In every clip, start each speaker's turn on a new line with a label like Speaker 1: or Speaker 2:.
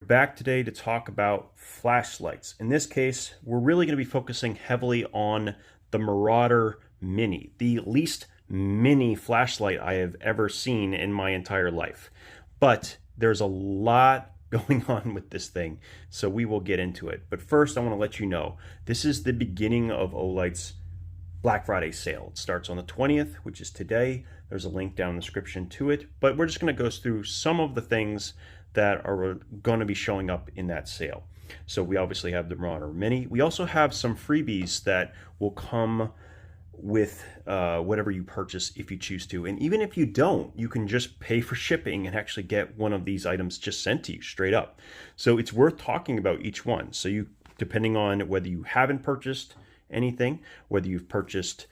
Speaker 1: Back today to talk about flashlights. In this case, we're really going to be focusing heavily on the Maurader Mini, the least mini flashlight I have ever seen in my entire life. But there's a lot going on with this thing, so we will get into it. But first, I want to let you know, this is the beginning of Olight's Black Friday sale. It starts on the 20th, which is today. There's a link down in the description to it, but we're just going to go through some of the things that are going to be showing up in that sale. So we obviously have the Maurader Mini. We also have some freebies that will come with whatever you purchase if you choose to. And even if you don't, you can just pay for shipping and actually get one of these items just sent to you straight up. So it's worth talking about each one. So you, depending on whether you haven't purchased anything, whether you've purchased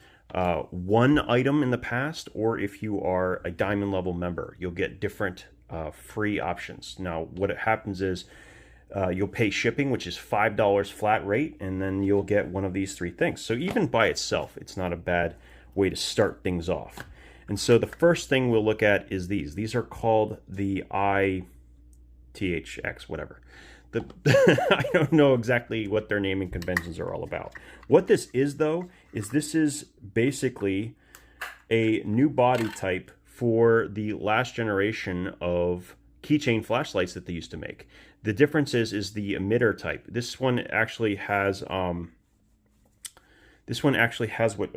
Speaker 1: one item in the past, or if you are a diamond level member, you'll get different free options. Now, what happens is you'll pay shipping, which is $5 flat rate, and then you'll get one of these three things. So even by itself, it's not a bad way to start things off. And so the first thing we'll look at is these. These are called the ITHX, whatever. I don't know exactly what their naming conventions are all about. What this is, though, is this is basically a new body type for the last generation of keychain flashlights that they used to make. The difference is the emitter type. This one actually has what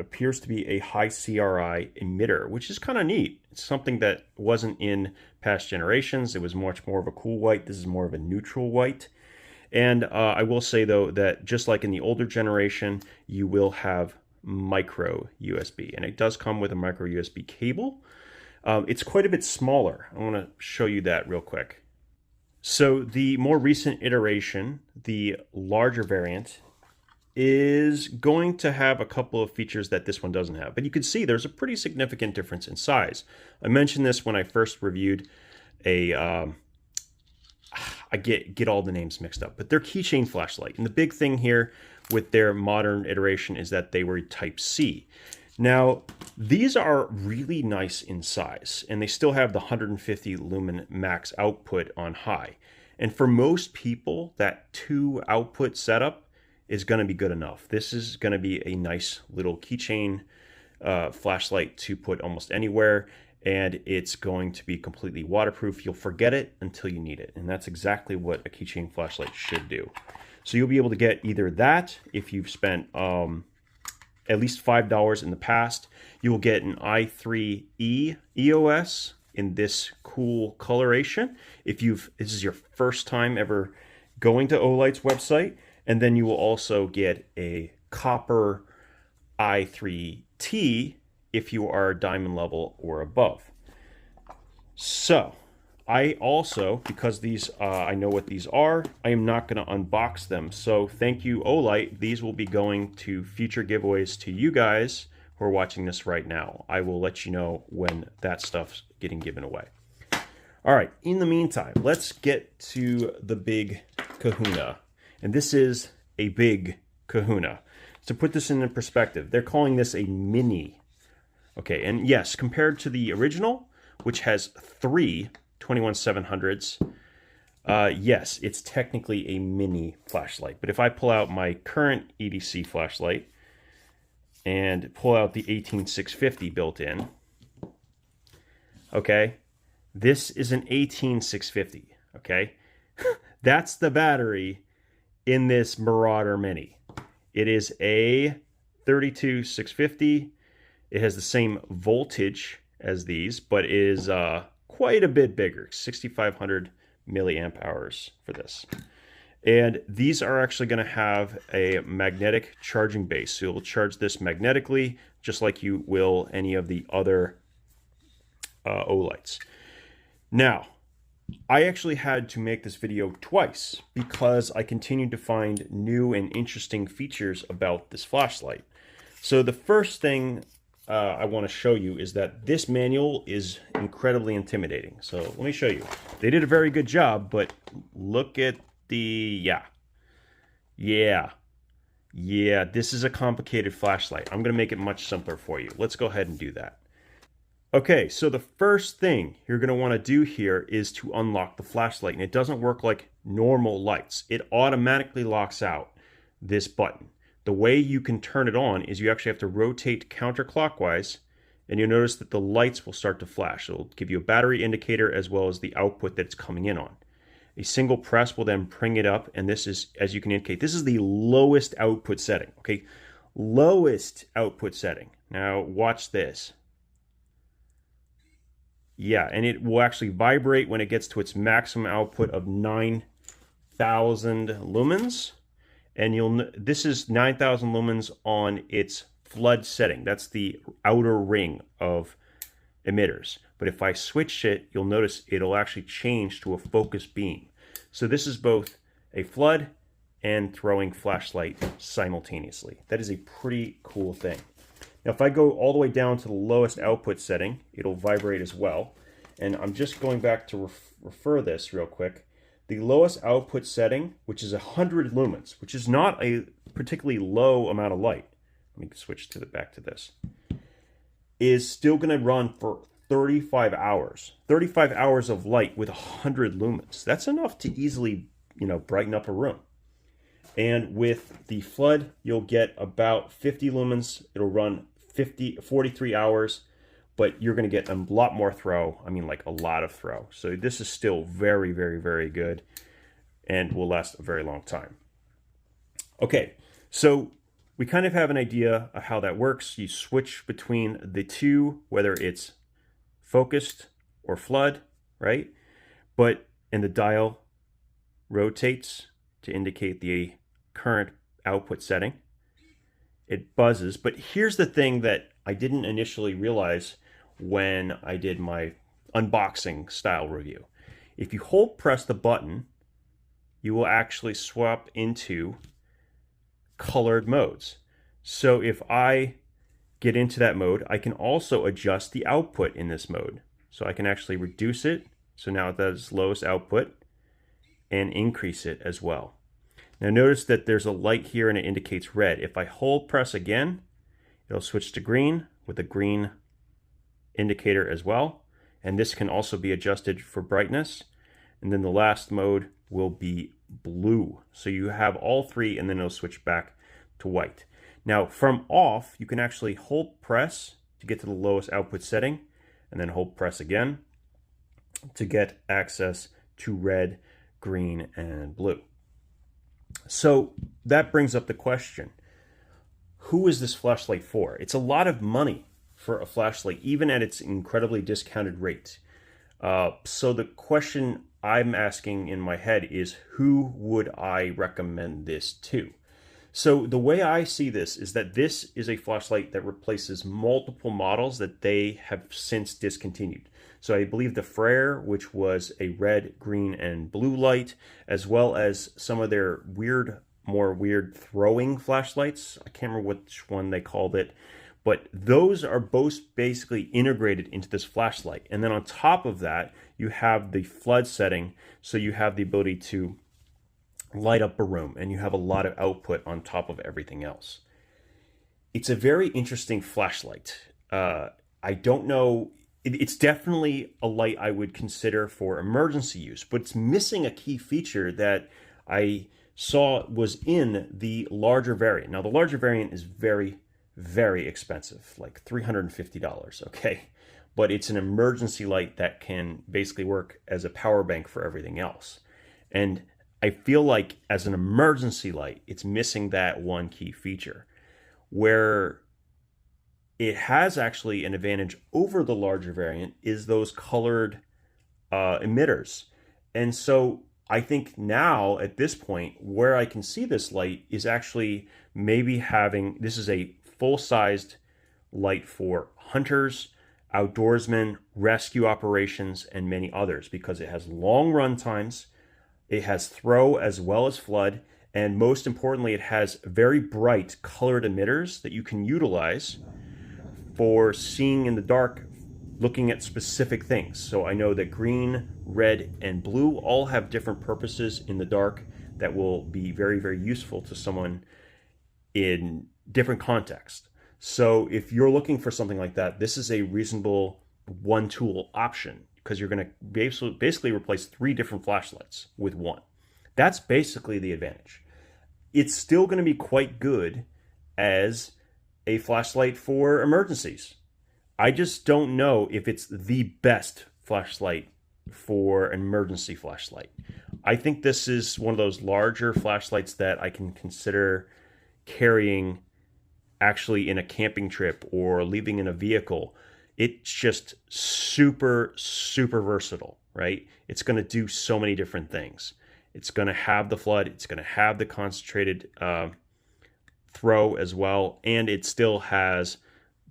Speaker 1: appears to be a high CRI emitter, which is kind of neat. It's something that wasn't in past generations. It was much more of a cool white. This is more of a neutral white. And I will say, though, that just like in the older generation, you will have micro USB, and it does come with a micro USB cable. It's quite a bit smaller. I want to show you that real quick. So the more recent iteration, the larger variant, is going to have a couple of features that this one doesn't have. But you can see there's a pretty significant difference in size. I mentioned this when I first reviewed a, I get all the names mixed up, but they're keychain flashlight. And the big thing here with their modern iteration is that they were Type C. Now, these are really nice in size, and they still have the 150 lumen max output on high. And for most people, that 2 output setup is going to be good enough. This is going to be a nice little keychain flashlight to put almost anywhere, and it's going to be completely waterproof. You'll forget it until you need it, and that's exactly what a keychain flashlight should do. So you'll be able to get either that if you've spent at least $5 in the past. You will get an i3E EOS in this cool coloration if this is your first time ever going to Olight's website. And then you will also get a copper i3T if you are diamond level or above. So I also, because these, I know what these are, I am not going to unbox them. So thank you, Olight. These will be going to future giveaways to you guys who are watching this right now. I will let you know when that stuff's getting given away. All right, in the meantime, let's get to the big Kahuna. And this is a big Kahuna. To put this in perspective, they're calling this a mini. Okay, and yes, compared to the original, which has 3 21700s, yes, it's technically a mini flashlight. But if I pull out my current EDC flashlight and pull out the 18650 built in, okay, this is an 18650, okay? That's the battery in this Maurader Mini. It is a 32650. It has the same voltage as these, but it is quite a bit bigger, 6,500 milliamp hours for this. And these are actually going to have a magnetic charging base. So you'll charge this magnetically, just like you will any of the other Olights. Now, I actually had to make this video twice because I continued to find new and interesting features about this flashlight. So the first thing I want to show you is that this manual is incredibly intimidating. So let me show you. They did a very good job, but look at the, yeah, this is a complicated flashlight. I'm going to make it much simpler for you. Let's go ahead and do that. Okay, so the first thing you're going to want to do here is to unlock the flashlight. And it doesn't work like normal lights. It automatically locks out this button. The way you can turn it on is you actually have to rotate counterclockwise, and you'll notice that the lights will start to flash. It'll give you a battery indicator as well as the output that it's coming in on. A single press will then bring it up, and this is, as you can indicate, this is the lowest output setting, okay? Lowest output setting. Now watch this. Yeah, and it will actually vibrate when it gets to its maximum output of 9,000 lumens. And this is 9,000 lumens on its flood setting. That's the outer ring of emitters. But if I switch it, you'll notice it'll actually change to a focus beam. So this is both a flood and throwing flashlight simultaneously. That is a pretty cool thing. Now, if I go all the way down to the lowest output setting, it'll vibrate as well. And I'm just going back to refer this real quick. The lowest output setting, which is 100 lumens, which is not a particularly low amount of light. Let me switch back to this. Is still going to run for 35 hours. 35 hours of light with 100 lumens. That's enough to easily, brighten up a room. And with the flood, you'll get about 50 lumens. It'll run 43 hours, but you're going to get a lot more throw. I mean, like a lot of throw. So this is still very, very, very good and will last a very long time. Okay, so we kind of have an idea of how that works. You switch between the two, whether it's focused or flood, right? And the dial rotates to indicate the current output setting. It buzzes, but here's the thing that I didn't initially realize when I did my unboxing style review. If you hold press the button, you will actually swap into colored modes. So if I get into that mode, I can also adjust the output in this mode. So I can actually reduce it, so now that is lowest output, and increase it as well. Now notice that there's a light here and it indicates red. If I hold press again, it'll switch to green with a green indicator as well. And this can also be adjusted for brightness. And then the last mode will be blue. So you have all three and then it'll switch back to white. Now from off, you can actually hold press to get to the lowest output setting and then hold press again to get access to red, green, and blue. So that brings up the question, who is this flashlight for? It's a lot of money for a flashlight, even at its incredibly discounted rate. So the question I'm asking in my head is, who would I recommend this to? So the way I see this is that this is a flashlight that replaces multiple models that they have since discontinued. So I believe the Frere, which was a red, green, and blue light, as well as some of their more weird throwing flashlights. I can't remember which one they called it, but those are both basically integrated into this flashlight. And then on top of that, you have the flood setting, so you have the ability to light up a room, and you have a lot of output on top of everything else. It's a very interesting flashlight. I don't know, it's definitely a light I would consider for emergency use, but it's missing a key feature that I saw was in the larger variant. Now the larger variant is very, very expensive, like $350, okay? But it's an emergency light that can basically work as a power bank for everything else. And I feel like as an emergency light, it's missing that one key feature. Where it has actually an advantage over the larger variant is those colored emitters. And so I think now at this point where I can see this light is actually maybe this is a full-sized light for hunters, outdoorsmen, rescue operations, and many others, because it has long run times. It has throw as well as flood, and most importantly, it has very bright colored emitters that you can utilize for seeing in the dark, looking at specific things. So I know that green, red, and blue all have different purposes in the dark that will be very, very useful to someone in different contexts. So if you're looking for something like that, this is a reasonable one tool option, because you're going to basically replace 3 different flashlights with one. That's basically the advantage. It's still going to be quite good as a flashlight for emergencies. I just don't know if it's the best flashlight for an emergency flashlight. I think this is one of those larger flashlights that I can consider carrying actually in a camping trip or leaving in a vehicle. It's just super, super versatile, right? It's going to do so many different things. It's going to have the flood. It's going to have the concentrated throw as well. And it still has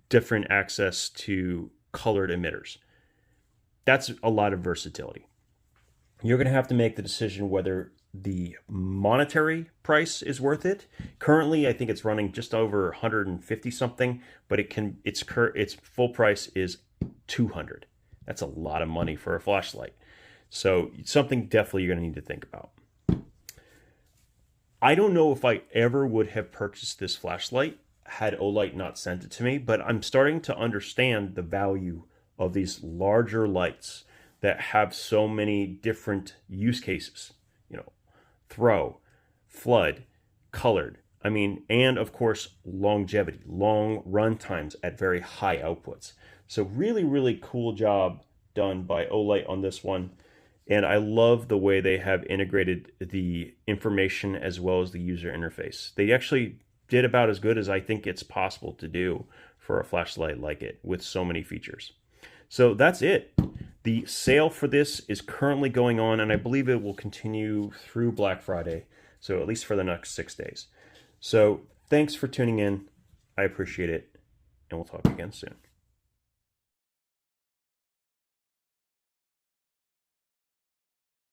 Speaker 1: different access to colored emitters. That's a lot of versatility. You're going to have to make the decision whether the monetary price is worth it. Currently, I think it's running just over 150 something, but its full price is 200. That's a lot of money for a flashlight. So it's something definitely you're going to need to think about. I don't know if I ever would have purchased this flashlight had Olight not sent it to me, but I'm starting to understand the value of these larger lights that have so many different use cases. You know, throw, flood, colored. I mean, and of course, longevity, long run times at very high outputs. So really, really cool job done by Olight on this one. And I love the way they have integrated the information as well as the user interface. They actually did about as good as I think it's possible to do for a flashlight like it with so many features. So that's it. The sale for this is currently going on, and I believe it will continue through Black Friday. So at least for the next 6 days. So thanks for tuning in. I appreciate it, and we'll talk again soon.